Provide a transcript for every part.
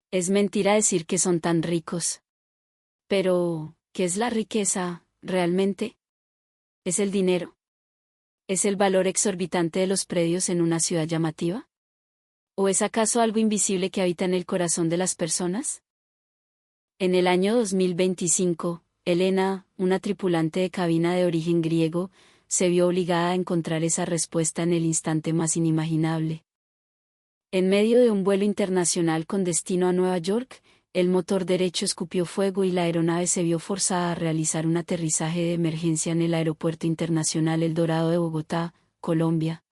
Es mentira decir que son tan ricos. Pero, ¿qué es la riqueza, realmente? ¿Es el dinero? ¿Es el valor exorbitante de los predios en una ciudad llamativa? ¿O es acaso algo invisible que habita en el corazón de las personas? En el año 2025, Elena, una tripulante de cabina de origen griego, se vio obligada a encontrar esa respuesta en el instante más inimaginable. En medio de un vuelo internacional con destino a Nueva York, el motor derecho escupió fuego y la aeronave se vio forzada a realizar un aterrizaje de emergencia en el Aeropuerto Internacional El Dorado de Bogotá, Colombia.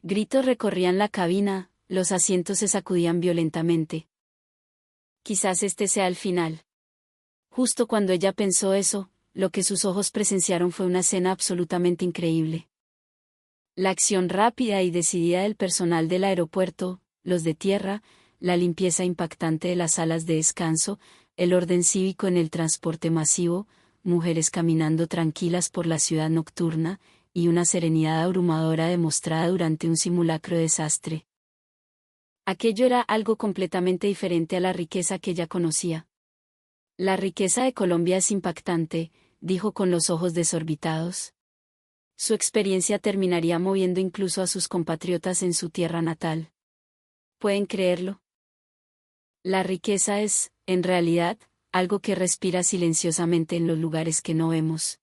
Gritos recorrían la cabina, los asientos se sacudían violentamente. Quizás este sea el final. Justo cuando ella pensó eso, lo que sus ojos presenciaron fue una escena absolutamente increíble. La acción rápida y decidida del personal del aeropuerto, los de tierra, la limpieza impactante de las salas de descanso, el orden cívico en el transporte masivo, mujeres caminando tranquilas por la ciudad nocturna, y una serenidad abrumadora demostrada durante un simulacro de desastre. Aquello era algo completamente diferente a la riqueza que ella conocía. La riqueza de Colombia es impactante, dijo con los ojos desorbitados. Su experiencia terminaría moviendo incluso a sus compatriotas en su tierra natal. ¿Pueden creerlo? La riqueza es, en realidad, algo que respira silenciosamente en los lugares que no vemos.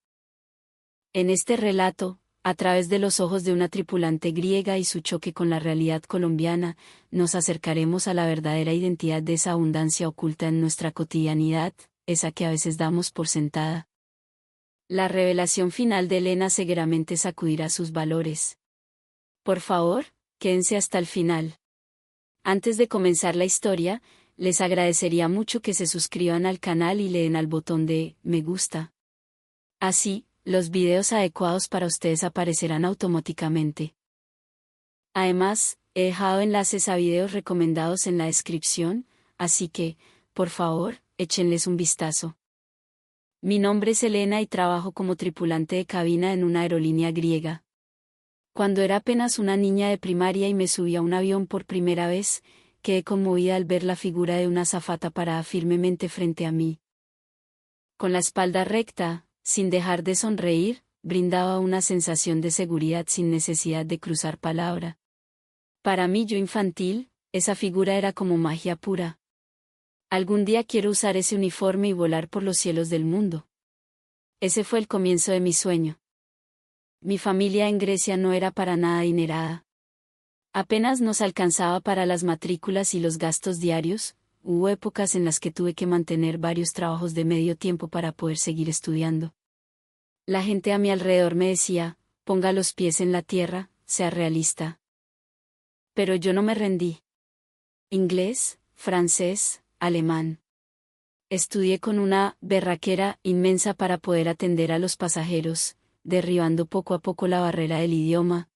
En este relato, a través de los ojos de una tripulante griega y su choque con la realidad colombiana, nos acercaremos a la verdadera identidad de esa abundancia oculta en nuestra cotidianidad, esa que a veces damos por sentada. La revelación final de Elena seguramente sacudirá sus valores. Por favor, quédense hasta el final. Antes de comenzar la historia, les agradecería mucho que se suscriban al canal y le den al botón de me gusta. Así, los videos adecuados para ustedes aparecerán automáticamente. Además, he dejado enlaces a videos recomendados en la descripción, así que, por favor, échenles un vistazo. Mi nombre es Elena y trabajo como tripulante de cabina en una aerolínea griega. Cuando era apenas una niña de primaria y me subí a un avión por primera vez, quedé conmovida al ver la figura de una azafata parada firmemente frente a mí. Con la espalda recta, sin dejar de sonreír, brindaba una sensación de seguridad sin necesidad de cruzar palabra. Para mí, yo infantil, esa figura era como magia pura. Algún día quiero usar ese uniforme y volar por los cielos del mundo. Ese fue el comienzo de mi sueño. Mi familia en Grecia no era para nada adinerada. Apenas nos alcanzaba para las matrículas y los gastos diarios. Hubo épocas en las que tuve que mantener varios trabajos de medio tiempo para poder seguir estudiando. La gente a mi alrededor me decía, ponga los pies en la tierra, sea realista. Pero yo no me rendí. Inglés, francés, alemán. Estudié con una berraquera inmensa para poder atender a los pasajeros, derribando poco a poco la barrera del idioma.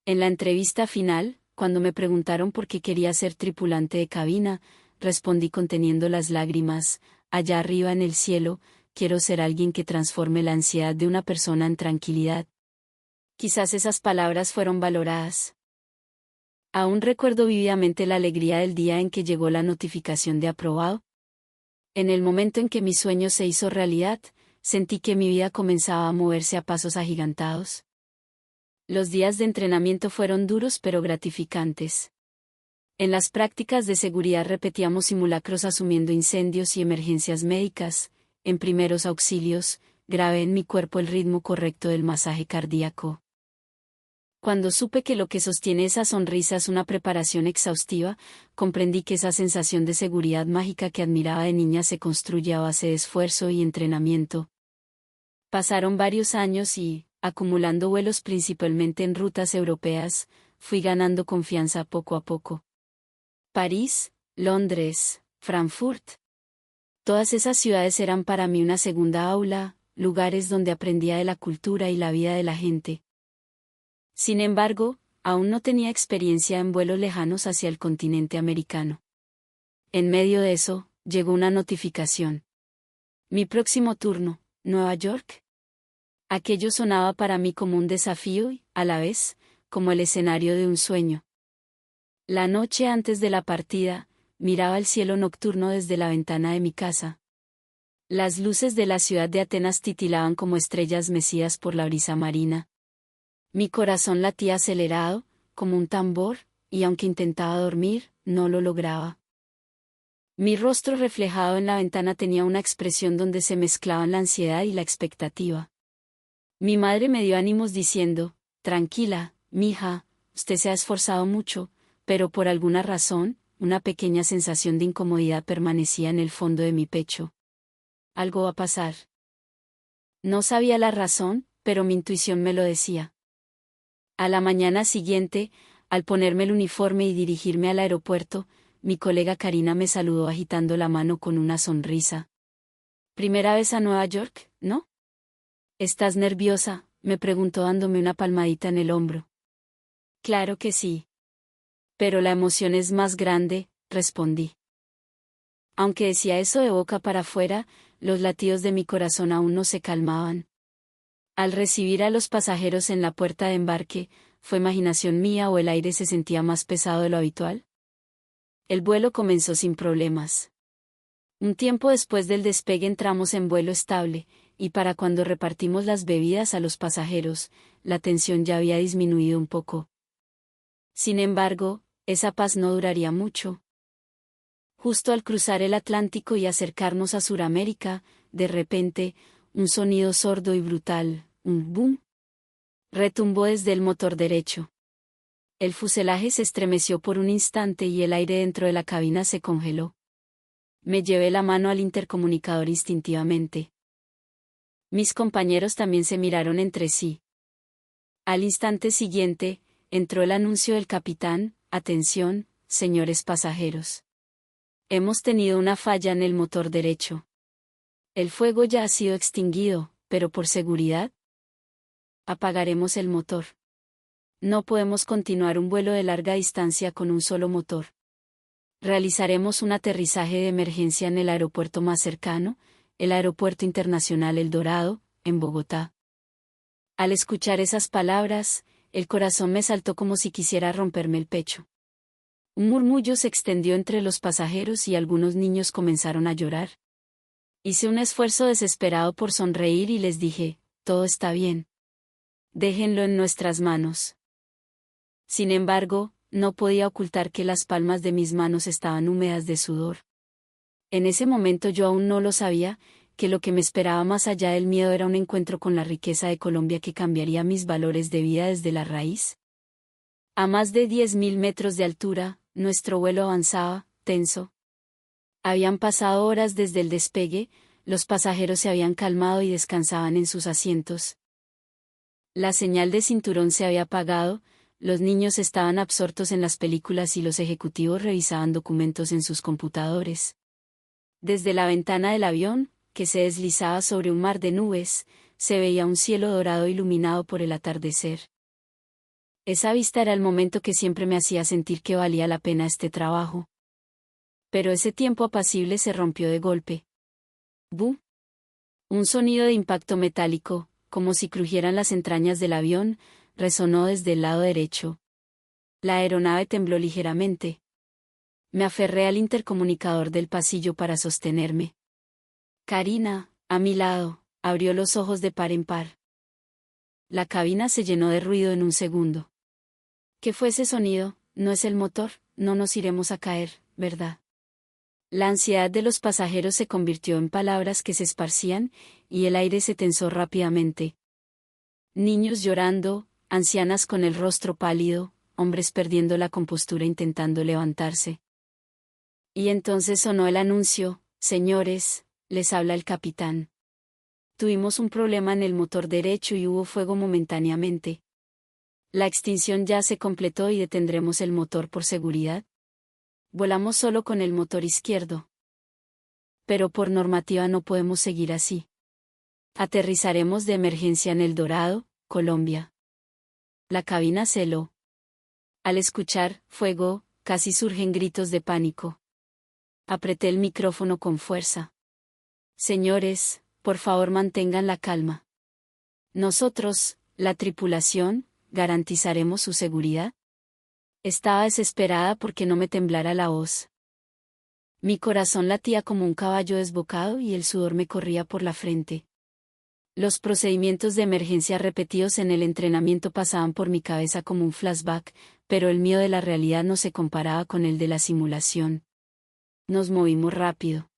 En la entrevista final, cuando me preguntaron por qué quería ser tripulante de cabina, respondí conteniendo las lágrimas, allá arriba en el cielo, quiero ser alguien que transforme la ansiedad de una persona en tranquilidad. Quizás esas palabras fueron valoradas. Aún recuerdo vívidamente la alegría del día en que llegó la notificación de aprobado. En el momento en que mi sueño se hizo realidad, sentí que mi vida comenzaba a moverse a pasos agigantados. Los días de entrenamiento fueron duros pero gratificantes. En las prácticas de seguridad repetíamos simulacros asumiendo incendios y emergencias médicas. En primeros auxilios, grabé en mi cuerpo el ritmo correcto del masaje cardíaco. Cuando supe que lo que sostiene esa sonrisa es una preparación exhaustiva, comprendí que esa sensación de seguridad mágica que admiraba de niña se construye a base de esfuerzo y entrenamiento. Pasaron varios años y, acumulando vuelos principalmente en rutas europeas, fui ganando confianza poco a poco. París, Londres, Frankfurt. Todas esas ciudades eran para mí una segunda aula, lugares donde aprendía de la cultura y la vida de la gente. Sin embargo, aún no tenía experiencia en vuelos lejanos hacia el continente americano. En medio de eso, llegó una notificación. Mi próximo turno, Nueva York. Aquello sonaba para mí como un desafío y, a la vez, como el escenario de un sueño. La noche antes de la partida, miraba el cielo nocturno desde la ventana de mi casa. Las luces de la ciudad de Atenas titilaban como estrellas mecidas por la brisa marina. Mi corazón latía acelerado, como un tambor, y aunque intentaba dormir, no lo lograba. Mi rostro reflejado en la ventana tenía una expresión donde se mezclaban la ansiedad y la expectativa. Mi madre me dio ánimos diciendo: «Tranquila, mija, usted se ha esforzado mucho», pero por alguna razón, una pequeña sensación de incomodidad permanecía en el fondo de mi pecho. Algo va a pasar. No sabía la razón, pero mi intuición me lo decía. A la mañana siguiente, al ponerme el uniforme y dirigirme al aeropuerto, mi colega Karina me saludó agitando la mano con una sonrisa. «¿Primera vez a Nueva York, no? ¿Estás nerviosa?», me preguntó dándome una palmadita en el hombro. «Claro que sí. Pero la emoción es más grande», respondí. Aunque decía eso de boca para afuera, los latidos de mi corazón aún no se calmaban. Al recibir a los pasajeros en la puerta de embarque, ¿fue imaginación mía o el aire se sentía más pesado de lo habitual? El vuelo comenzó sin problemas. Un tiempo después del despegue entramos en vuelo estable, y para cuando repartimos las bebidas a los pasajeros, la tensión ya había disminuido un poco. Sin embargo, esa paz no duraría mucho. Justo al cruzar el Atlántico y acercarnos a Suramérica, de repente, un sonido sordo y brutal, un boom, retumbó desde el motor derecho. El fuselaje se estremeció por un instante y el aire dentro de la cabina se congeló. Me llevé la mano al intercomunicador instintivamente. Mis compañeros también se miraron entre sí. Al instante siguiente, entró el anuncio del capitán: «Atención, señores pasajeros. Hemos tenido una falla en el motor derecho. El fuego ya ha sido extinguido, pero por seguridad, apagaremos el motor. No podemos continuar un vuelo de larga distancia con un solo motor. Realizaremos un aterrizaje de emergencia en el aeropuerto más cercano, el Aeropuerto Internacional El Dorado, en Bogotá». Al escuchar esas palabras, el corazón me saltó como si quisiera romperme el pecho. Un murmullo se extendió entre los pasajeros y algunos niños comenzaron a llorar. Hice un esfuerzo desesperado por sonreír y les dije: «Todo está bien. Déjenlo en nuestras manos». Sin embargo, no podía ocultar que las palmas de mis manos estaban húmedas de sudor. En ese momento yo aún no lo sabía, que lo que me esperaba más allá del miedo era un encuentro con la riqueza de Colombia que cambiaría mis valores de vida desde la raíz. A más de 10.000 metros de altura, nuestro vuelo avanzaba, tenso. Habían pasado horas desde el despegue, los pasajeros se habían calmado y descansaban en sus asientos. La señal de cinturón se había apagado, los niños estaban absortos en las películas y los ejecutivos revisaban documentos en sus computadores. Desde la ventana del avión, que se deslizaba sobre un mar de nubes, se veía un cielo dorado iluminado por el atardecer. Esa vista era el momento que siempre me hacía sentir que valía la pena este trabajo. Pero ese tiempo apacible se rompió de golpe. ¡Bu! Un sonido de impacto metálico, como si crujieran las entrañas del avión, resonó desde el lado derecho. La aeronave tembló ligeramente. Me aferré al intercomunicador del pasillo para sostenerme. Karina, a mi lado, abrió los ojos de par en par. La cabina se llenó de ruido en un segundo. ¿Qué fue ese sonido? No es el motor, no nos iremos a caer, ¿verdad? La ansiedad de los pasajeros se convirtió en palabras que se esparcían, y el aire se tensó rápidamente. Niños llorando, ancianas con el rostro pálido, hombres perdiendo la compostura intentando levantarse. Y entonces sonó el anuncio: «Señores, les habla el capitán. Tuvimos un problema en el motor derecho y hubo fuego momentáneamente. La extinción ya se completó y detendremos el motor por seguridad. Volamos solo con el motor izquierdo. Pero por normativa no podemos seguir así. Aterrizaremos de emergencia en El Dorado, Colombia». La cabina se heló. Al escuchar «fuego», casi surgen gritos de pánico. Apreté el micrófono con fuerza. «Señores, por favor mantengan la calma. Nosotros, la tripulación, garantizaremos su seguridad». Estaba desesperada porque no me temblara la voz. Mi corazón latía como un caballo desbocado y el sudor me corría por la frente. Los procedimientos de emergencia repetidos en el entrenamiento pasaban por mi cabeza como un flashback, pero el mío de la realidad no se comparaba con el de la simulación. Nos movimos rápido.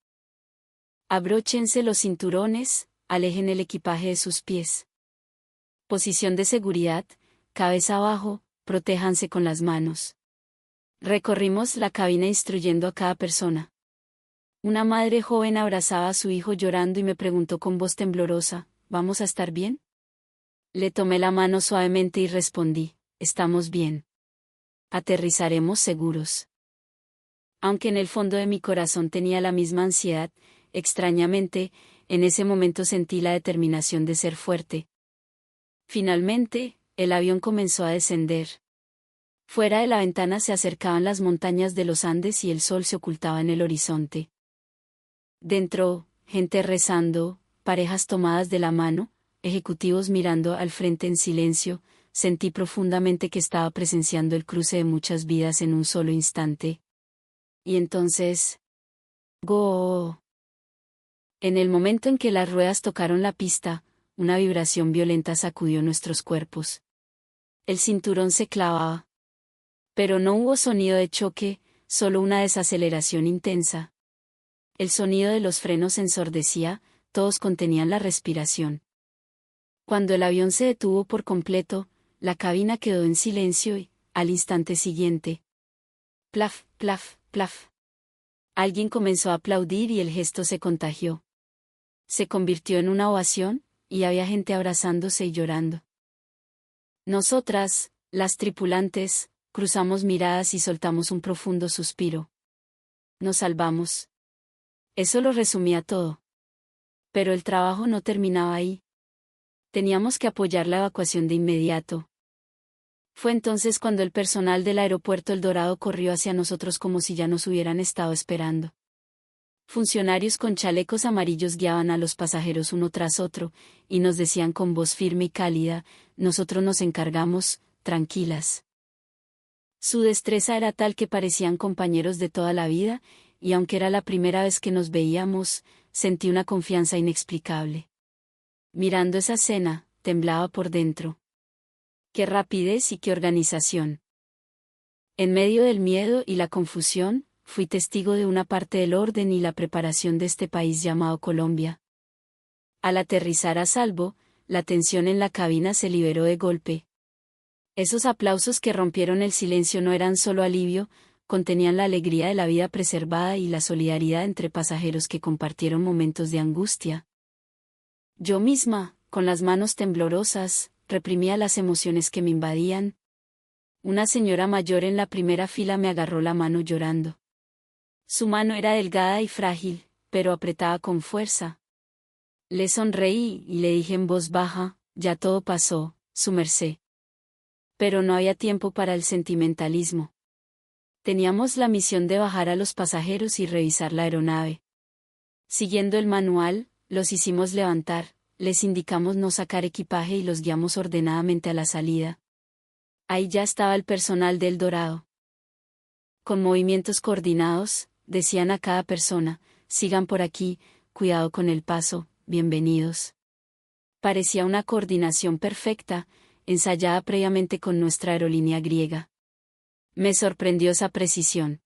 Abróchense los cinturones, alejen el equipaje de sus pies. Posición de seguridad, cabeza abajo, protéjanse con las manos. Recorrimos la cabina instruyendo a cada persona. Una madre joven abrazaba a su hijo llorando y me preguntó con voz temblorosa, ¿vamos a estar bien? Le tomé la mano suavemente y respondí, estamos bien. Aterrizaremos seguros. Aunque en el fondo de mi corazón tenía la misma ansiedad, extrañamente, en ese momento sentí la determinación de ser fuerte. Finalmente, el avión comenzó a descender. Fuera de la ventana se acercaban las montañas de los Andes y el sol se ocultaba en el horizonte. Dentro, gente rezando, parejas tomadas de la mano, ejecutivos mirando al frente en silencio, sentí profundamente que estaba presenciando el cruce de muchas vidas en un solo instante. Y entonces... ¡go! En el momento en que las ruedas tocaron la pista, una vibración violenta sacudió nuestros cuerpos. El cinturón se clavaba. Pero no hubo sonido de choque, solo una desaceleración intensa. El sonido de los frenos ensordecía, todos contenían la respiración. Cuando el avión se detuvo por completo, la cabina quedó en silencio y, al instante siguiente, plaf, plaf, plaf. Alguien comenzó a aplaudir y el gesto se contagió. Se convirtió en una ovación, y había gente abrazándose y llorando. Nosotras, las tripulantes, cruzamos miradas y soltamos un profundo suspiro. Nos salvamos. Eso lo resumía todo. Pero el trabajo no terminaba ahí. Teníamos que apoyar la evacuación de inmediato. Fue entonces cuando el personal del aeropuerto El Dorado corrió hacia nosotros como si ya nos hubieran estado esperando. Funcionarios con chalecos amarillos guiaban a los pasajeros uno tras otro, y nos decían con voz firme y cálida, nosotros nos encargamos, tranquilas. Su destreza era tal que parecían compañeros de toda la vida, y aunque era la primera vez que nos veíamos, sentí una confianza inexplicable. Mirando esa escena, temblaba por dentro. ¡Qué rapidez y qué organización! En medio del miedo y la confusión, fui testigo de una parte del orden y la preparación de este país llamado Colombia. Al aterrizar a salvo, la tensión en la cabina se liberó de golpe. Esos aplausos que rompieron el silencio no eran solo alivio, contenían la alegría de la vida preservada y la solidaridad entre pasajeros que compartieron momentos de angustia. Yo misma, con las manos temblorosas, reprimía las emociones que me invadían. Una señora mayor en la primera fila me agarró la mano llorando. Su mano era delgada y frágil, pero apretaba con fuerza. Le sonreí y le dije en voz baja, ya todo pasó, su merced. Pero no había tiempo para el sentimentalismo. Teníamos la misión de bajar a los pasajeros y revisar la aeronave. Siguiendo el manual, los hicimos levantar, les indicamos no sacar equipaje y los guiamos ordenadamente a la salida. Ahí ya estaba el personal del Dorado. Con movimientos coordinados, decían a cada persona, sigan por aquí, cuidado con el paso, bienvenidos. Parecía una coordinación perfecta, ensayada previamente con nuestra aerolínea griega. Me sorprendió esa precisión.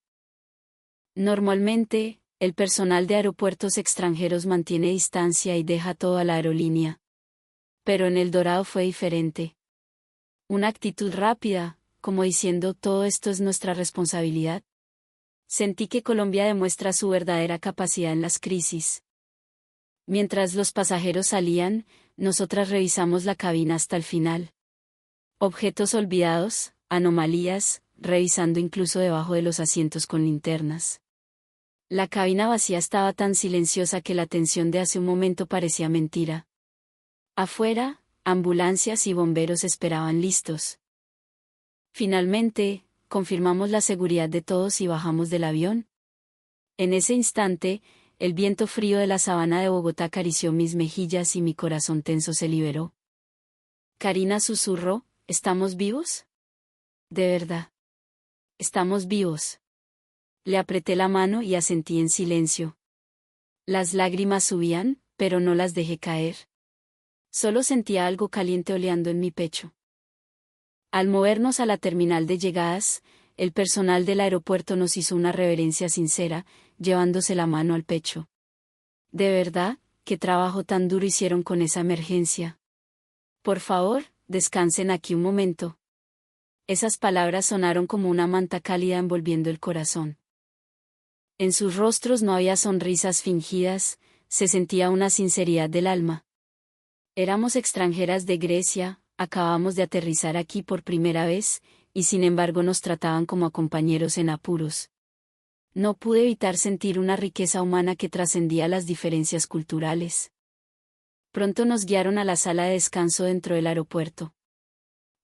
Normalmente, el personal de aeropuertos extranjeros mantiene distancia y deja todo a la aerolínea. Pero en El Dorado fue diferente. Una actitud rápida, como diciendo todo esto es nuestra responsabilidad. Sentí que Colombia demuestra su verdadera capacidad en las crisis. Mientras los pasajeros salían, nosotras revisamos la cabina hasta el final. Objetos olvidados, anomalías, revisando incluso debajo de los asientos con linternas. La cabina vacía estaba tan silenciosa que la tensión de hace un momento parecía mentira. Afuera, ambulancias y bomberos esperaban listos. Finalmente, confirmamos la seguridad de todos y bajamos del avión. En ese instante, el viento frío de la sabana de Bogotá acarició mis mejillas y mi corazón tenso se liberó. Karina susurró, ¿estamos vivos? De verdad. Estamos vivos. Le apreté la mano y asentí en silencio. Las lágrimas subían, pero no las dejé caer. Solo sentía algo caliente oleando en mi pecho. Al movernos a la terminal de llegadas, el personal del aeropuerto nos hizo una reverencia sincera, llevándose la mano al pecho. De verdad, qué trabajo tan duro hicieron con esa emergencia. Por favor, descansen aquí un momento. Esas palabras sonaron como una manta cálida envolviendo el corazón. En sus rostros no había sonrisas fingidas, se sentía una sinceridad del alma. Éramos extranjeras de Grecia, acabamos de aterrizar aquí por primera vez, y sin embargo nos trataban como a compañeros en apuros. No pude evitar sentir una riqueza humana que trascendía las diferencias culturales. Pronto nos guiaron a la sala de descanso dentro del aeropuerto.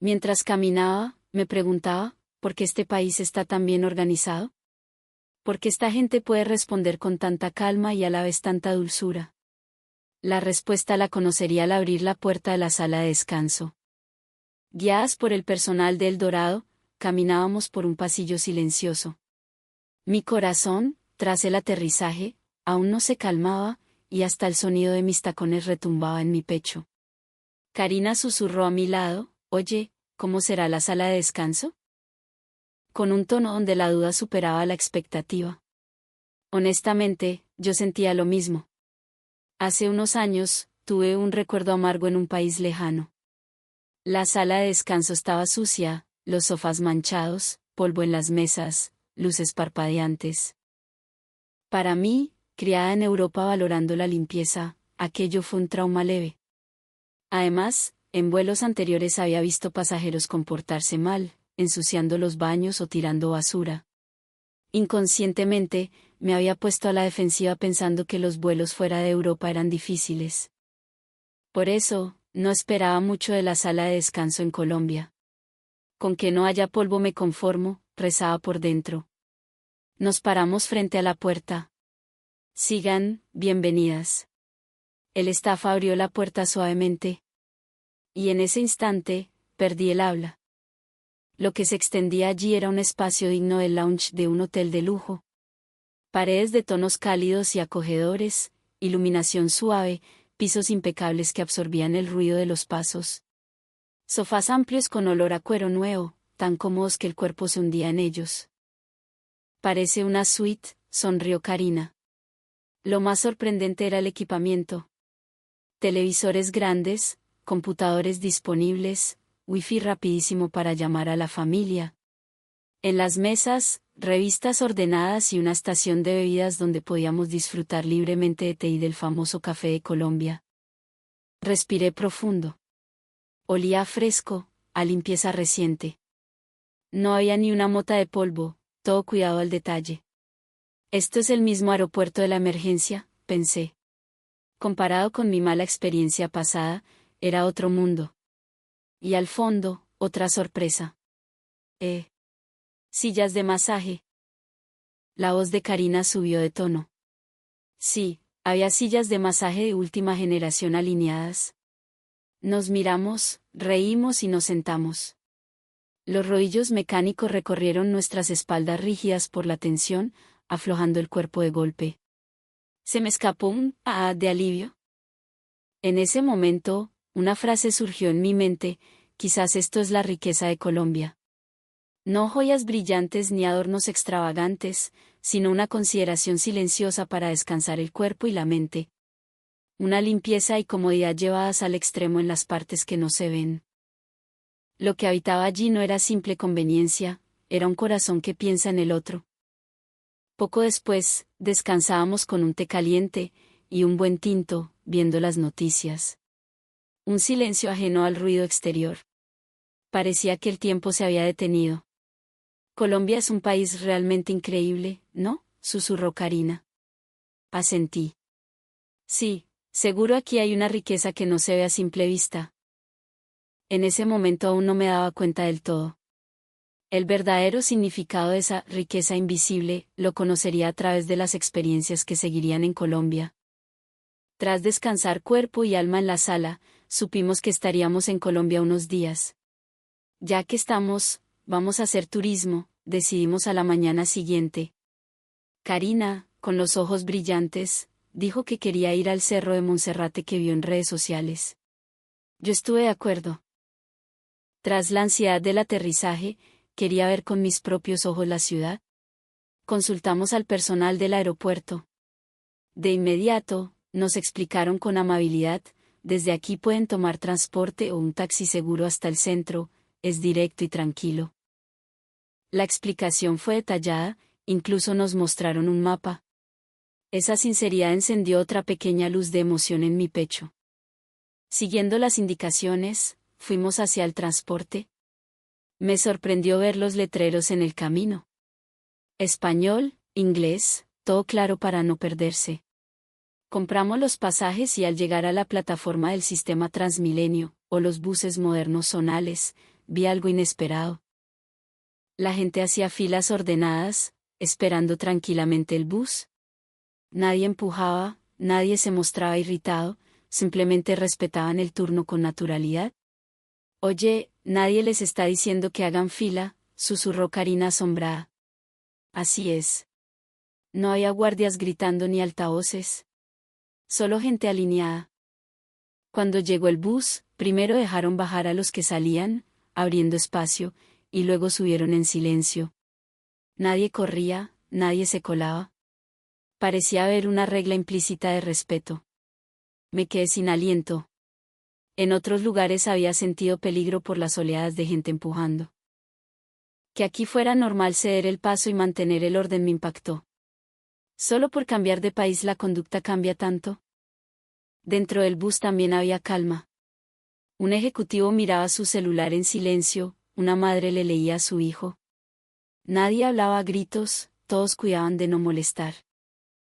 Mientras caminaba, me preguntaba, ¿por qué este país está tan bien organizado? ¿Por qué esta gente puede responder con tanta calma y a la vez tanta dulzura? La respuesta la conocería al abrir la puerta de la sala de descanso. Guiadas por el personal de El Dorado, caminábamos por un pasillo silencioso. Mi corazón, tras el aterrizaje, aún no se calmaba, y hasta el sonido de mis tacones retumbaba en mi pecho. Karina susurró a mi lado, «Oye, ¿cómo será la sala de descanso?», con un tono donde la duda superaba la expectativa. Honestamente, yo sentía lo mismo. Hace unos años, tuve un recuerdo amargo en un país lejano. La sala de descanso estaba sucia, los sofás manchados, polvo en las mesas, luces parpadeantes. Para mí, criada en Europa valorando la limpieza, aquello fue un trauma leve. Además, en vuelos anteriores había visto pasajeros comportarse mal, ensuciando los baños o tirando basura. Inconscientemente, me había puesto a la defensiva pensando que los vuelos fuera de Europa eran difíciles. Por eso, no esperaba mucho de la sala de descanso en Colombia. Con que no haya polvo me conformo, rezaba por dentro. Nos paramos frente a la puerta. Sigan, bienvenidas. El staff abrió la puerta suavemente. Y en ese instante, perdí el habla. Lo que se extendía allí era un espacio digno del lounge de un hotel de lujo. Paredes de tonos cálidos y acogedores, iluminación suave, pisos impecables que absorbían el ruido de los pasos. Sofás amplios con olor a cuero nuevo, tan cómodos que el cuerpo se hundía en ellos. Parece una suite, sonrió Karina. Lo más sorprendente era el equipamiento. Televisores grandes, computadores disponibles, wifi rapidísimo para llamar a la familia. En las mesas, revistas ordenadas y una estación de bebidas donde podíamos disfrutar libremente de té y del famoso café de Colombia. Respiré profundo. Olía a fresco, a limpieza reciente. No había ni una mota de polvo, todo cuidado al detalle. Esto es el mismo aeropuerto de la emergencia, pensé. Comparado con mi mala experiencia pasada, era otro mundo. Y al fondo, otra sorpresa. Sillas de masaje. La voz de Karina subió de tono. Sí, había sillas de masaje de última generación alineadas. Nos miramos, reímos y nos sentamos. Los rodillos mecánicos recorrieron nuestras espaldas rígidas por la tensión, aflojando el cuerpo de golpe. Se me escapó un «ah» de alivio. En ese momento, una frase surgió en mi mente, quizás esto es la riqueza de Colombia. No joyas brillantes ni adornos extravagantes, sino una consideración silenciosa para descansar el cuerpo y la mente. Una limpieza y comodidad llevadas al extremo en las partes que no se ven. Lo que habitaba allí no era simple conveniencia, era un corazón que piensa en el otro. Poco después, descansábamos con un té caliente y un buen tinto, viendo las noticias. Un silencio ajeno al ruido exterior. Parecía que el tiempo se había detenido. Colombia es un país realmente increíble, ¿no?, susurró Karina. Asentí. Sí, seguro aquí hay una riqueza que no se ve a simple vista. En ese momento aún no me daba cuenta del todo. El verdadero significado de esa riqueza invisible lo conocería a través de las experiencias que seguirían en Colombia. Tras descansar cuerpo y alma en la sala, supimos que estaríamos en Colombia unos días. Ya que estamos, vamos a hacer turismo, decidimos a la mañana siguiente. Karina, con los ojos brillantes, dijo que quería ir al cerro de Monserrate que vio en redes sociales. Yo estuve de acuerdo. Tras la ansiedad del aterrizaje, quería ver con mis propios ojos la ciudad. Consultamos al personal del aeropuerto. De inmediato, nos explicaron con amabilidad, desde aquí pueden tomar transporte o un taxi seguro hasta el centro, es directo y tranquilo. La explicación fue detallada, incluso nos mostraron un mapa. Esa sinceridad encendió otra pequeña luz de emoción en mi pecho. Siguiendo las indicaciones, fuimos hacia el transporte. Me sorprendió ver los letreros en el camino. Español, inglés, todo claro para no perderse. Compramos los pasajes y al llegar a la plataforma del sistema Transmilenio, o los buses modernos zonales, vi algo inesperado. La gente hacía filas ordenadas, esperando tranquilamente el bus. Nadie empujaba, nadie se mostraba irritado, simplemente respetaban el turno con naturalidad. Oye, nadie les está diciendo que hagan fila, susurró Karina asombrada. Así es. No había guardias gritando ni altavoces. Solo gente alineada. Cuando llegó el bus, primero dejaron bajar a los que salían, abriendo espacio, y luego subieron en silencio. Nadie corría, nadie se colaba. Parecía haber una regla implícita de respeto. Me quedé sin aliento. En otros lugares había sentido peligro por las oleadas de gente empujando. Que aquí fuera normal ceder el paso y mantener el orden me impactó. ¿Solo por cambiar de país la conducta cambia tanto? Dentro del bus también había calma. Un ejecutivo miraba su celular en silencio, una madre le leía a su hijo. Nadie hablaba a gritos, todos cuidaban de no molestar.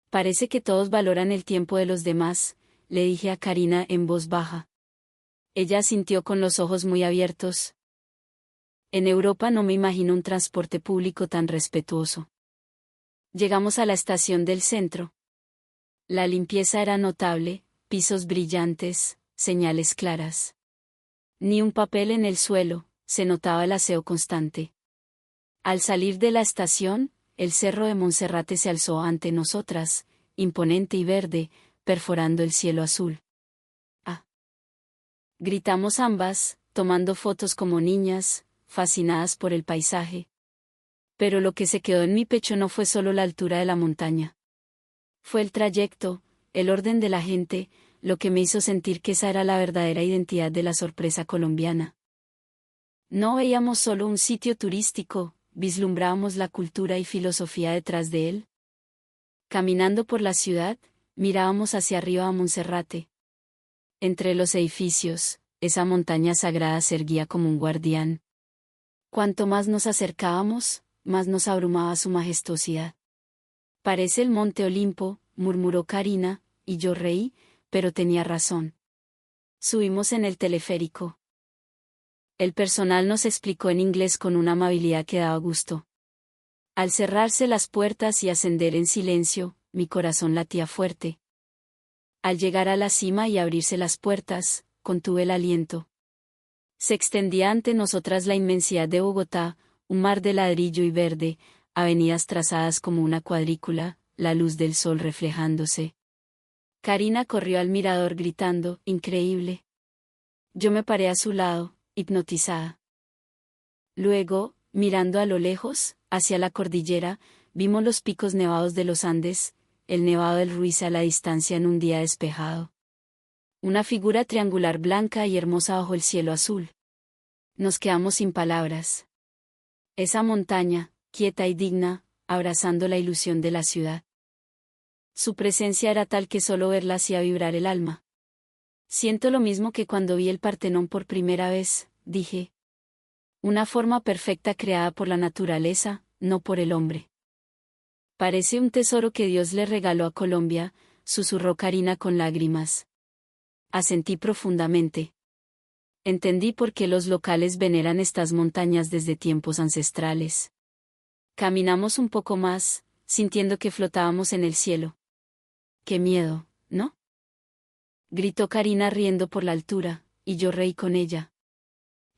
Parece que todos valoran el tiempo de los demás, le dije a Karina en voz baja. Ella asintió con los ojos muy abiertos. En Europa no me imagino un transporte público tan respetuoso. Llegamos a la estación del centro. La limpieza era notable, pisos brillantes, señales claras. Ni un papel en el suelo, se notaba el aseo constante. Al salir de la estación, el cerro de Monserrate se alzó ante nosotras, imponente y verde, perforando el cielo azul. ¡Ah! Gritamos ambas, tomando fotos como niñas, fascinadas por el paisaje. Pero lo que se quedó en mi pecho no fue solo la altura de la montaña. Fue el trayecto, el orden de la gente, lo que me hizo sentir que esa era la verdadera identidad de la sorpresa colombiana. No veíamos solo un sitio turístico, vislumbrábamos la cultura y filosofía detrás de él. Caminando por la ciudad, mirábamos hacia arriba a Monserrate. Entre los edificios, esa montaña sagrada se erguía como un guardián. Cuanto más nos acercábamos, más nos abrumaba su majestuosidad. Parece el monte Olimpo, murmuró Karina, y yo reí, pero tenía razón. Subimos en el teleférico. El personal nos explicó en inglés con una amabilidad que daba gusto. Al cerrarse las puertas y ascender en silencio, mi corazón latía fuerte. Al llegar a la cima y abrirse las puertas, contuve el aliento. Se extendía ante nosotras la inmensidad de Bogotá, un mar de ladrillo y verde, avenidas trazadas como una cuadrícula, la luz del sol reflejándose. Karina corrió al mirador gritando, ¡increíble! Yo me paré a su lado, hipnotizada. Luego, mirando a lo lejos, hacia la cordillera, vimos los picos nevados de los Andes, el Nevado del Ruiz a la distancia en un día despejado. Una figura triangular blanca y hermosa bajo el cielo azul. Nos quedamos sin palabras. Esa montaña, quieta y digna, abrazando la ilusión de la ciudad. Su presencia era tal que solo verla hacía vibrar el alma. Siento lo mismo que cuando vi el Partenón por primera vez, dije. Una forma perfecta creada por la naturaleza, no por el hombre. Parece un tesoro que Dios le regaló a Colombia, susurró Karina con lágrimas. Asentí profundamente. Entendí por qué los locales veneran estas montañas desde tiempos ancestrales. Caminamos un poco más, sintiendo que flotábamos en el cielo. ¡Qué miedo!, ¿no? Gritó Karina riendo por la altura, y yo reí con ella.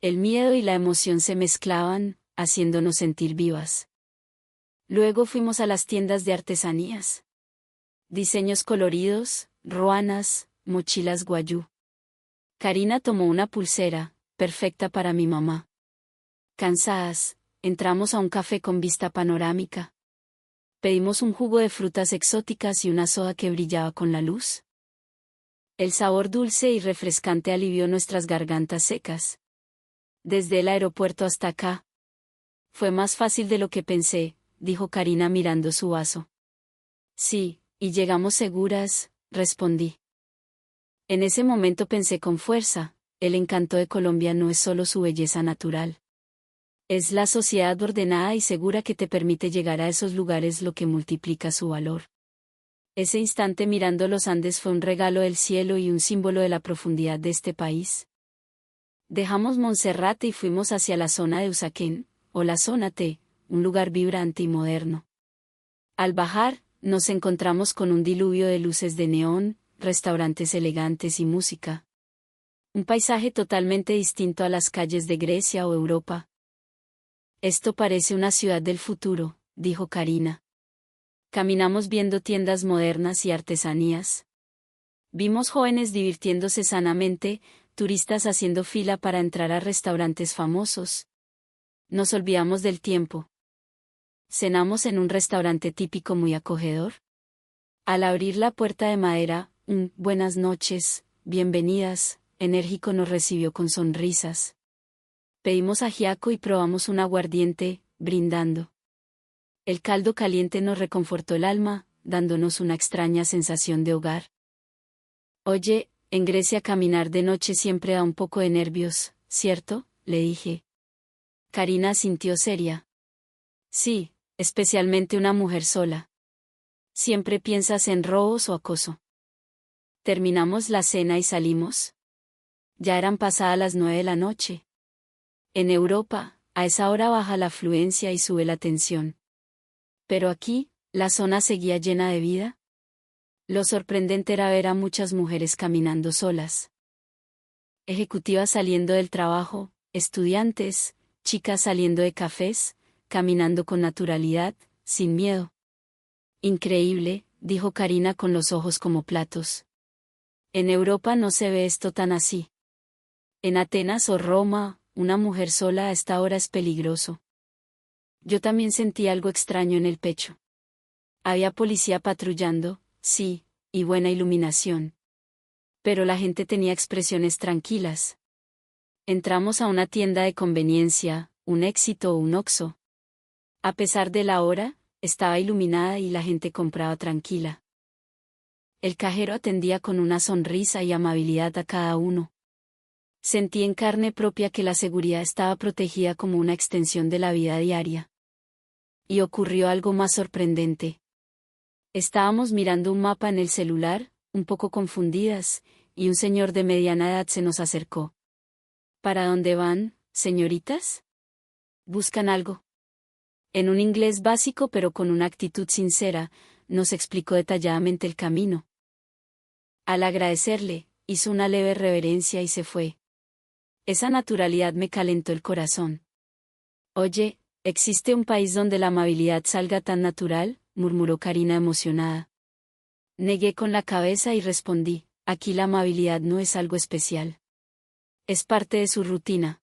El miedo y la emoción se mezclaban, haciéndonos sentir vivas. Luego fuimos a las tiendas de artesanías. Diseños coloridos, ruanas, mochilas guayú. Karina tomó una pulsera, perfecta para mi mamá. Cansadas, entramos a un café con vista panorámica. Pedimos un jugo de frutas exóticas y una soda que brillaba con la luz. El sabor dulce y refrescante alivió nuestras gargantas secas. Desde el aeropuerto hasta acá. Fue más fácil de lo que pensé, dijo Karina mirando su vaso. Sí, y llegamos seguras, respondí. En ese momento pensé con fuerza, el encanto de Colombia no es solo su belleza natural. Es la sociedad ordenada y segura que te permite llegar a esos lugares lo que multiplica su valor. Ese instante mirando los Andes fue un regalo del cielo y un símbolo de la profundidad de este país. Dejamos Monserrate y fuimos hacia la zona de Usaquén, o la zona T, un lugar vibrante y moderno. Al bajar, nos encontramos con un diluvio de luces de neón, restaurantes elegantes y música. Un paisaje totalmente distinto a las calles de Grecia o Europa. Esto parece una ciudad del futuro, dijo Karina. Caminamos viendo tiendas modernas y artesanías. Vimos jóvenes divirtiéndose sanamente, turistas haciendo fila para entrar a restaurantes famosos. Nos olvidamos del tiempo. Cenamos en un restaurante típico muy acogedor. Al abrir la puerta de madera, un «buenas noches, bienvenidas», enérgico nos recibió con sonrisas. Pedimos ajiaco y probamos un aguardiente, brindando. El caldo caliente nos reconfortó el alma, dándonos una extraña sensación de hogar. Oye, en Grecia caminar de noche siempre da un poco de nervios, ¿cierto?, le dije. Karina sintió seria. Sí, especialmente una mujer sola. Siempre piensas en robos o acoso. Terminamos la cena y salimos. Ya eran pasadas las 9 de la noche. En Europa, a esa hora baja la afluencia y sube la tensión. Pero aquí, la zona seguía llena de vida. Lo sorprendente era ver a muchas mujeres caminando solas. Ejecutivas saliendo del trabajo, estudiantes, chicas saliendo de cafés, caminando con naturalidad, sin miedo. Increíble, dijo Karina con los ojos como platos. En Europa no se ve esto tan así. En Atenas o Roma, una mujer sola a esta hora es peligroso. Yo también sentí algo extraño en el pecho. Había policía patrullando, sí, y buena iluminación. Pero la gente tenía expresiones tranquilas. Entramos a una tienda de conveniencia, un Éxito o un Oxxo. A pesar de la hora, estaba iluminada y la gente compraba tranquila. El cajero atendía con una sonrisa y amabilidad a cada uno. Sentí en carne propia que la seguridad estaba protegida como una extensión de la vida diaria. Y ocurrió algo más sorprendente. Estábamos mirando un mapa en el celular, un poco confundidas, y un señor de mediana edad se nos acercó. ¿Para dónde van, señoritas? ¿Buscan algo? En un inglés básico pero con una actitud sincera, nos explicó detalladamente el camino. Al agradecerle, hizo una leve reverencia y se fue. Esa naturalidad me calentó el corazón. Oye, ¿existe un país donde la amabilidad salga tan natural?, murmuró Karina emocionada. Negué con la cabeza y respondí, aquí la amabilidad no es algo especial. Es parte de su rutina.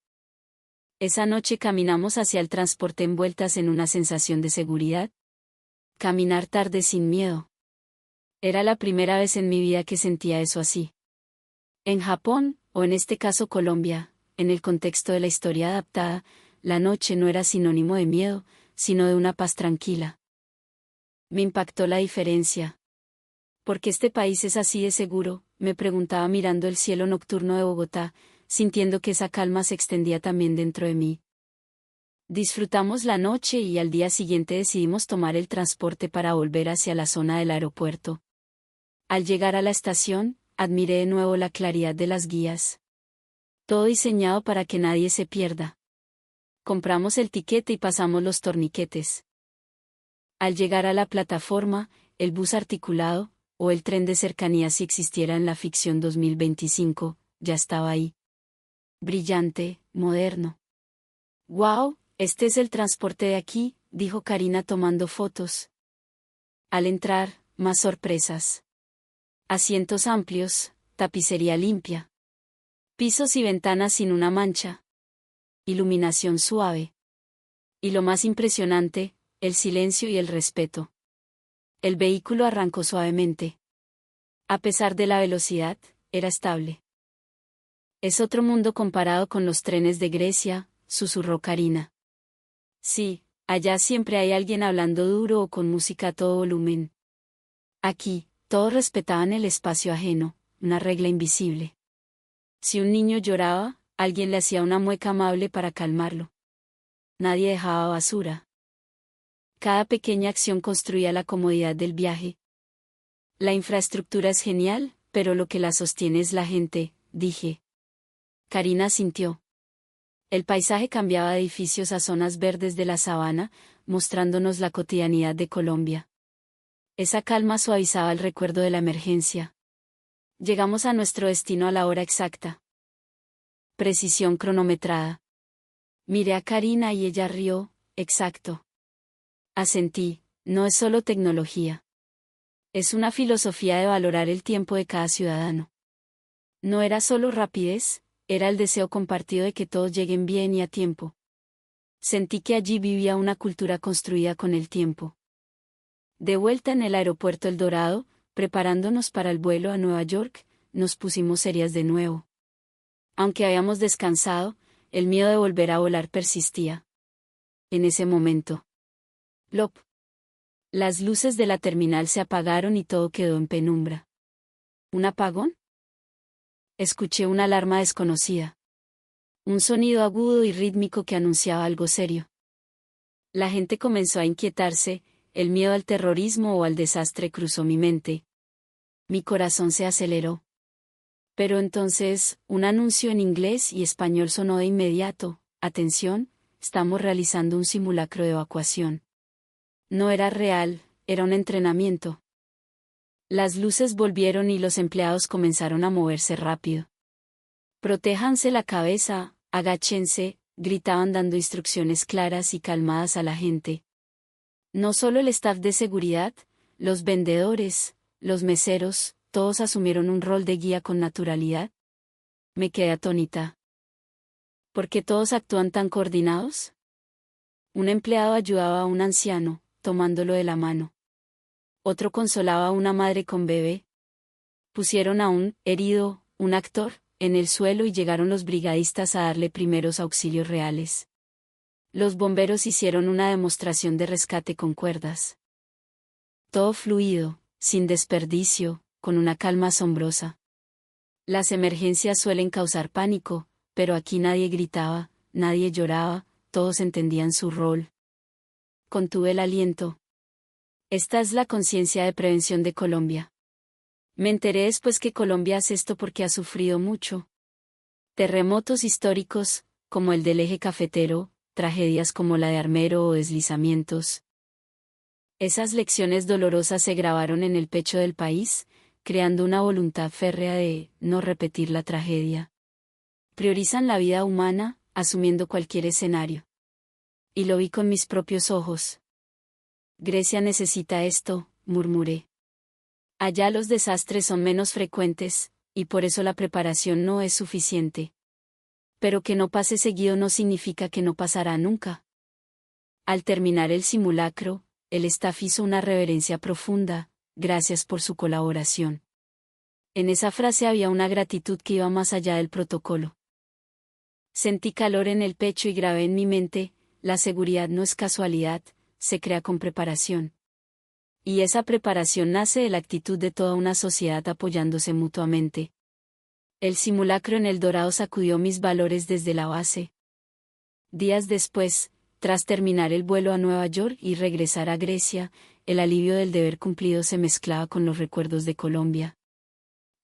Esa noche caminamos hacia el transporte envueltas en una sensación de seguridad. Caminar tarde sin miedo. Era la primera vez en mi vida que sentía eso así. En Japón, o en este caso Colombia, en el contexto de la historia adaptada, la noche no era sinónimo de miedo, sino de una paz tranquila. Me impactó la diferencia. ¿Por qué este país es así de seguro?, me preguntaba mirando el cielo nocturno de Bogotá, sintiendo que esa calma se extendía también dentro de mí. Disfrutamos la noche y al día siguiente decidimos tomar el transporte para volver hacia la zona del aeropuerto. Al llegar a la estación, admiré de nuevo la claridad de las guías. Todo diseñado para que nadie se pierda. Compramos el tiquete y pasamos los torniquetes. Al llegar a la plataforma, el bus articulado, o el tren de cercanías si existiera en la ficción 2025, ya estaba ahí. Brillante, moderno. «¡Wow! Este es el transporte de aquí», dijo Karina tomando fotos. Al entrar, más sorpresas. Asientos amplios, tapicería limpia. Pisos y ventanas sin una mancha. Iluminación suave. Y lo más impresionante, el silencio y el respeto. El vehículo arrancó suavemente. A pesar de la velocidad, era estable. Es otro mundo comparado con los trenes de Grecia, susurró Karina. Sí, allá siempre hay alguien hablando duro o con música a todo volumen. Aquí, todos respetaban el espacio ajeno, una regla invisible. Si un niño lloraba, alguien le hacía una mueca amable para calmarlo. Nadie dejaba basura. Cada pequeña acción construía la comodidad del viaje. La infraestructura es genial, pero lo que la sostiene es la gente, dije. Karina asintió. El paisaje cambiaba de edificios a zonas verdes de la sabana, mostrándonos la cotidianidad de Colombia. Esa calma suavizaba el recuerdo de la emergencia. Llegamos a nuestro destino a la hora exacta. Precisión cronometrada. Miré a Karina y ella rió, exacto. Asentí, no es solo tecnología. Es una filosofía de valorar el tiempo de cada ciudadano. No era solo rapidez, era el deseo compartido de que todos lleguen bien y a tiempo. Sentí que allí vivía una cultura construida con el tiempo. De vuelta en el aeropuerto El Dorado, preparándonos para el vuelo a Nueva York, nos pusimos serias de nuevo. Aunque habíamos descansado, el miedo de volver a volar persistía. En ese momento. ¡Lop! Las luces de la terminal se apagaron y todo quedó en penumbra. ¿Un apagón? Escuché una alarma desconocida. Un sonido agudo y rítmico que anunciaba algo serio. La gente comenzó a inquietarse, el miedo al terrorismo o al desastre cruzó mi mente. Mi corazón se aceleró. Pero entonces, un anuncio en inglés y español sonó de inmediato. Atención, estamos realizando un simulacro de evacuación. No era real, era un entrenamiento. Las luces volvieron y los empleados comenzaron a moverse rápido. Protéjanse la cabeza, agáchense, gritaban dando instrucciones claras y calmadas a la gente. No solo el staff de seguridad, los vendedores, los meseros, todos asumieron un rol de guía con naturalidad. Me quedé atónita. ¿Por qué todos actúan tan coordinados? Un empleado ayudaba a un anciano, tomándolo de la mano. Otro consolaba a una madre con bebé. Pusieron a un herido, un actor, en el suelo y llegaron los brigadistas a darle primeros auxilios reales. Los bomberos hicieron una demostración de rescate con cuerdas. Todo fluido, sin desperdicio, con una calma asombrosa. Las emergencias suelen causar pánico, pero aquí nadie gritaba, nadie lloraba, todos entendían su rol. Contuve el aliento. Esta es la conciencia de prevención de Colombia. Me enteré después que Colombia hace esto porque ha sufrido mucho. Terremotos históricos, como el del Eje Cafetero, tragedias como la de Armero o deslizamientos. Esas lecciones dolorosas se grabaron en el pecho del país, creando una voluntad férrea de no repetir la tragedia. Priorizan la vida humana, asumiendo cualquier escenario. Y lo vi con mis propios ojos. Grecia necesita esto, murmuré. Allá los desastres son menos frecuentes, y por eso la preparación no es suficiente. Pero que no pase seguido no significa que no pasará nunca. Al terminar el simulacro, el staff hizo una reverencia profunda, gracias por su colaboración. En esa frase había una gratitud que iba más allá del protocolo. Sentí calor en el pecho y grabé en mi mente, la seguridad no es casualidad, se crea con preparación. Y esa preparación nace de la actitud de toda una sociedad apoyándose mutuamente. El simulacro en El Dorado sacudió mis valores desde la base. Días después, tras terminar el vuelo a Nueva York y regresar a Grecia, el alivio del deber cumplido se mezclaba con los recuerdos de Colombia.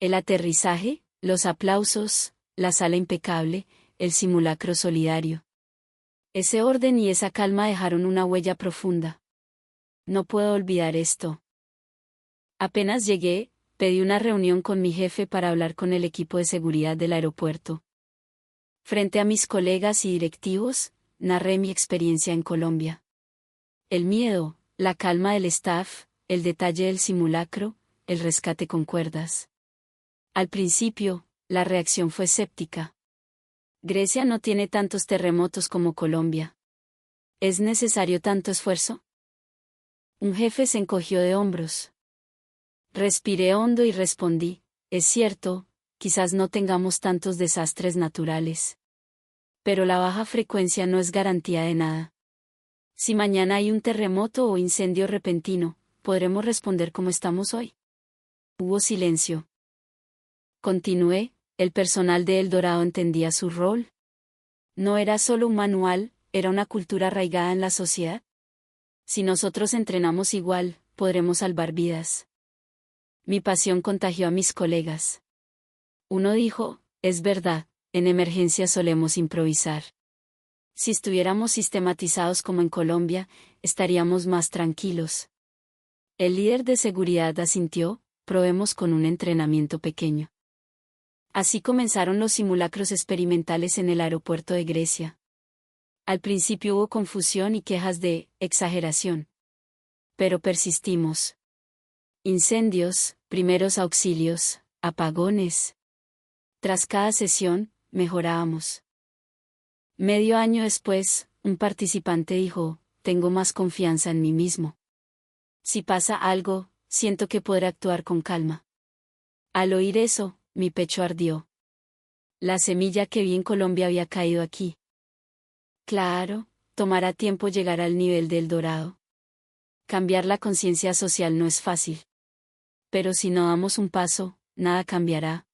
El aterrizaje, los aplausos, la sala impecable, el simulacro solidario. Ese orden y esa calma dejaron una huella profunda. No puedo olvidar esto. Apenas llegué, pedí una reunión con mi jefe para hablar con el equipo de seguridad del aeropuerto. Frente a mis colegas y directivos, narré mi experiencia en Colombia. El miedo, la calma del staff, el detalle del simulacro, el rescate con cuerdas. Al principio, la reacción fue escéptica. Grecia no tiene tantos terremotos como Colombia. ¿Es necesario tanto esfuerzo? Un jefe se encogió de hombros. Respiré hondo y respondí, es cierto, quizás no tengamos tantos desastres naturales. Pero la baja frecuencia no es garantía de nada. Si mañana hay un terremoto o incendio repentino, ¿podremos responder como estamos hoy? Hubo silencio. Continué, el personal de El Dorado entendía su rol. No era solo un manual, era una cultura arraigada en la sociedad. Si nosotros entrenamos igual, podremos salvar vidas. Mi pasión contagió a mis colegas. Uno dijo, es verdad, en emergencias solemos improvisar. Si estuviéramos sistematizados como en Colombia, estaríamos más tranquilos. El líder de seguridad asintió, probemos con un entrenamiento pequeño. Así comenzaron los simulacros experimentales en el aeropuerto de Grecia. Al principio hubo confusión y quejas de exageración. Pero persistimos. Incendios, primeros auxilios, apagones. Tras cada sesión, mejorábamos. Medio año después, un participante dijo, tengo más confianza en mí mismo. Si pasa algo, siento que podré actuar con calma. Al oír eso, mi pecho ardió. La semilla que vi en Colombia había caído aquí. Claro, tomará tiempo llegar al nivel del Dorado. Cambiar la conciencia social no es fácil. Pero si no damos un paso, nada cambiará.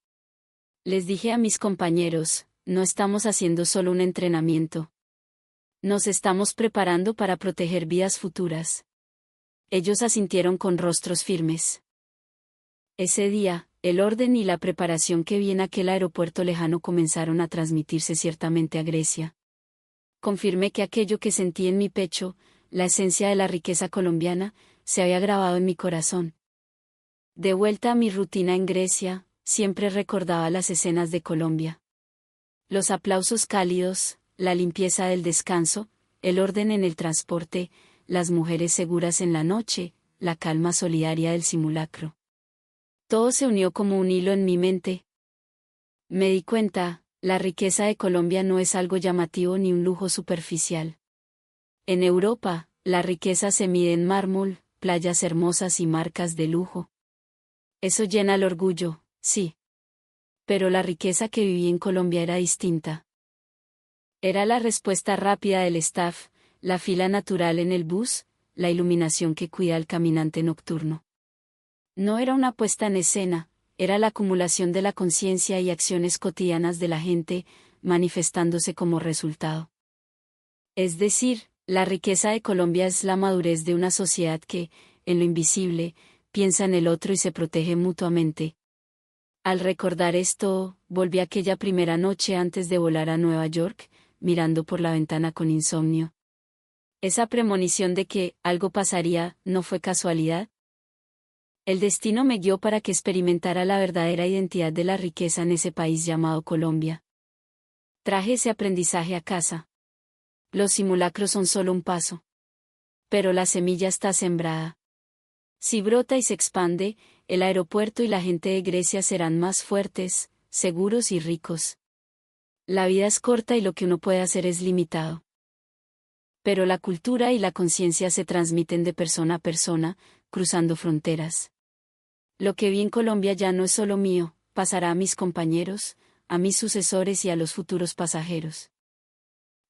Les dije a mis compañeros, no estamos haciendo solo un entrenamiento. Nos estamos preparando para proteger vidas futuras. Ellos asintieron con rostros firmes. Ese día, el orden y la preparación que vi en aquel aeropuerto lejano comenzaron a transmitirse ciertamente a Grecia. Confirmé que aquello que sentí en mi pecho, la esencia de la riqueza colombiana, se había grabado en mi corazón. De vuelta a mi rutina en Grecia, siempre recordaba las escenas de Colombia. Los aplausos cálidos, la limpieza del descanso, el orden en el transporte, las mujeres seguras en la noche, la calma solidaria del simulacro. Todo se unió como un hilo en mi mente. Me di cuenta, la riqueza de Colombia no es algo llamativo ni un lujo superficial. En Europa, la riqueza se mide en mármol, playas hermosas y marcas de lujo. Eso llena el orgullo, sí. Pero la riqueza que viví en Colombia era distinta. Era la respuesta rápida del staff, la fila natural en el bus, la iluminación que cuida al caminante nocturno. No era una puesta en escena, era la acumulación de la conciencia y acciones cotidianas de la gente, manifestándose como resultado. Es decir, la riqueza de Colombia es la madurez de una sociedad que, en lo invisible, piensa en el otro y se protege mutuamente. Al recordar esto, volví aquella primera noche antes de volar a Nueva York, mirando por la ventana con insomnio. Esa premonición de que algo pasaría, ¿no fue casualidad? El destino me guió para que experimentara la verdadera identidad de la riqueza en ese país llamado Colombia. Traje ese aprendizaje a casa. Los simulacros son solo un paso. Pero la semilla está sembrada. Si brota y se expande, el aeropuerto y la gente de Grecia serán más fuertes, seguros y ricos. La vida es corta y lo que uno puede hacer es limitado. Pero la cultura y la conciencia se transmiten de persona a persona, cruzando fronteras. Lo que vi en Colombia ya no es solo mío, pasará a mis compañeros, a mis sucesores y a los futuros pasajeros.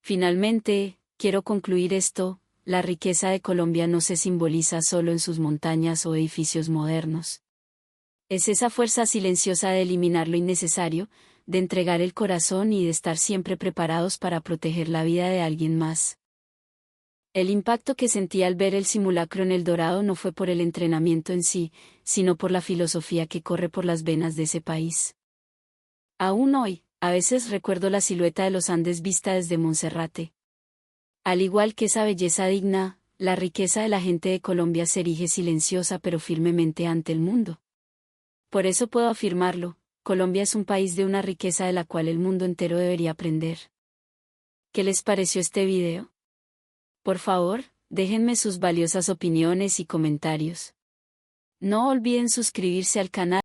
Finalmente, quiero concluir esto, la riqueza de Colombia no se simboliza solo en sus montañas o edificios modernos. Es esa fuerza silenciosa de eliminar lo innecesario, de entregar el corazón y de estar siempre preparados para proteger la vida de alguien más. El impacto que sentí al ver el simulacro en El Dorado no fue por el entrenamiento en sí, sino por la filosofía que corre por las venas de ese país. Aún hoy, a veces recuerdo la silueta de los Andes vista desde Monserrate. Al igual que esa belleza digna, la riqueza de la gente de Colombia se erige silenciosa pero firmemente ante el mundo. Por eso puedo afirmarlo, Colombia es un país de una riqueza de la cual el mundo entero debería aprender. ¿Qué les pareció este video? Por favor, déjenme sus valiosas opiniones y comentarios. No olviden suscribirse al canal